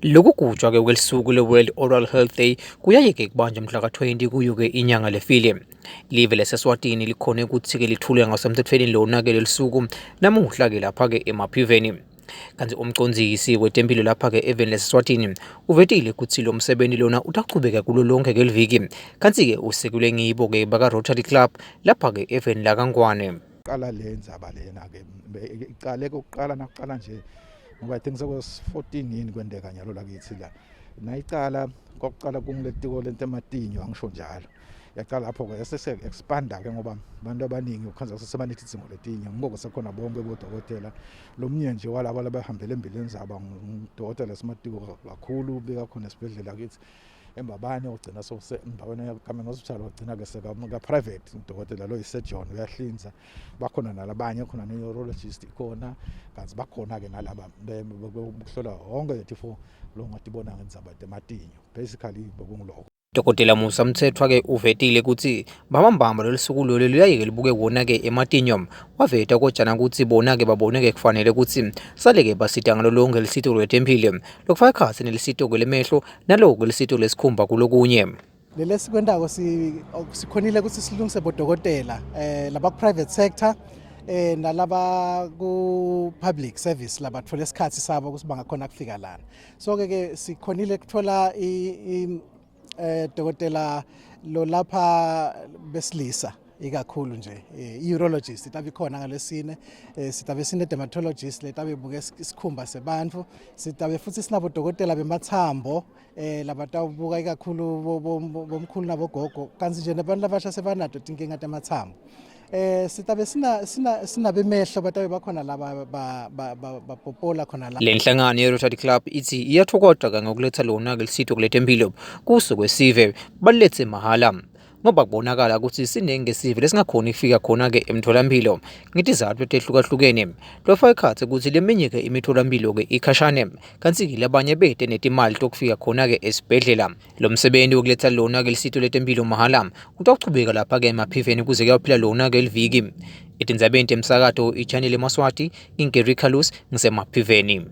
Lokugujwa ke kwelisuku le-World Oral Health Day kuyayeke kubanjwa mhla ka-20 kuyo-ke inyanga lefile. Live lase-Eswatini likhone ukuthi-ke lithule ngasemthethweni lona-ke leli suku namuhla-ke lapha-ke emaphiveni. Kanti umcondzisi wetempilo lapha-ke eveni lase-Eswatini uvetile ukuthi lo msebenzi lona utachubeka kulo lonke-ke liviki. Kanti-ke usekelwe ngibo-ke baka-Rotary Club lapha-ke eveni lakangwane. Qala le ndzaba lena-ke iqale kokuqala nakuqala nje ngoba I think sekwas 14 yini kwendeka nyalo lakithi la nayiqala kokuqala kungiletiko lentematinyo angisho njalo yaqala lapho ke sese expanda ke ngoba abantu abaningi ukhanza sesebanethi izimo letinyo ngoba sekhona bonke bodokotela lo mnye nje walabo labahambele empilweni zabo ngudokotela simatiko kakhulu beka khona esibhedlela kithi embabane ogcina endaweni yakameng hospital ogcina ke seka private udokotela lo surgeon uyahlinza bakhona nalabanye khona neurologist khona kanti bakhona ke nalaba bokuhlola wonke tifo lo ngatibona ngenzaba tematinyo basically bokungiloko. Dokotela Musa Mthethwa-ke uvetile ukuthi babambamba leli suku lolo liyayeke libuke wona-ke ematinyo. Waveta kojana ukuthi bona-ke babone-ke kufanele ukuthi sale-ke basita ngalo lonke lisito lwetempilo lokufaka ekhatsi nelisito-ke lemehlo naloko lisito lesikhumba kulokunye. Leli sikwendako sikhonile ukuthi silungise bodokotela laba private sector nalaba ku public service labathola isikhathi sabo ukuthi bangakhona kufika lana. So ke sikhonile kuthola dokotela lo lapha besilisa ikakhulu nje i-urologist itabe khona ngalesine sitabe sine dermatologist letabe buke isikhumba sebantu sitabe futhi sinabo dokotela bemathambo labatabuka ikakhulu bomkhulu nabogogo kanti nje nabantu labasha sebanado tinkinga temathambo sitabe sina bemehlo batabe bakhona laba bapopola khona la. Le nhlangano ye-Rotary Club ithi iyathokoza ngokuletha lona-ke lisito kuletempilo kuso kwesive balethe mahala ngoba kubonakala ukuthi sinenge ngesive lesingakhona ifika khona-ke emtholampilo ngitizathu etehlukahlukene lofaka ekhathi ukuthi leminye-ke imitholampilo-ke ikhashane kanti-ke labanye bete netimali tokufika khona-ke esibhedlela. Lo msebenzi wokuletha lona-ke lisito letempilo mahala utachubeka lapha-ke emaphiveni kuze kuyophila lona-ke liviki. Etindzabeni temsakato iChannel eMaswati, Ingeri Khalus ngisemaphiveni.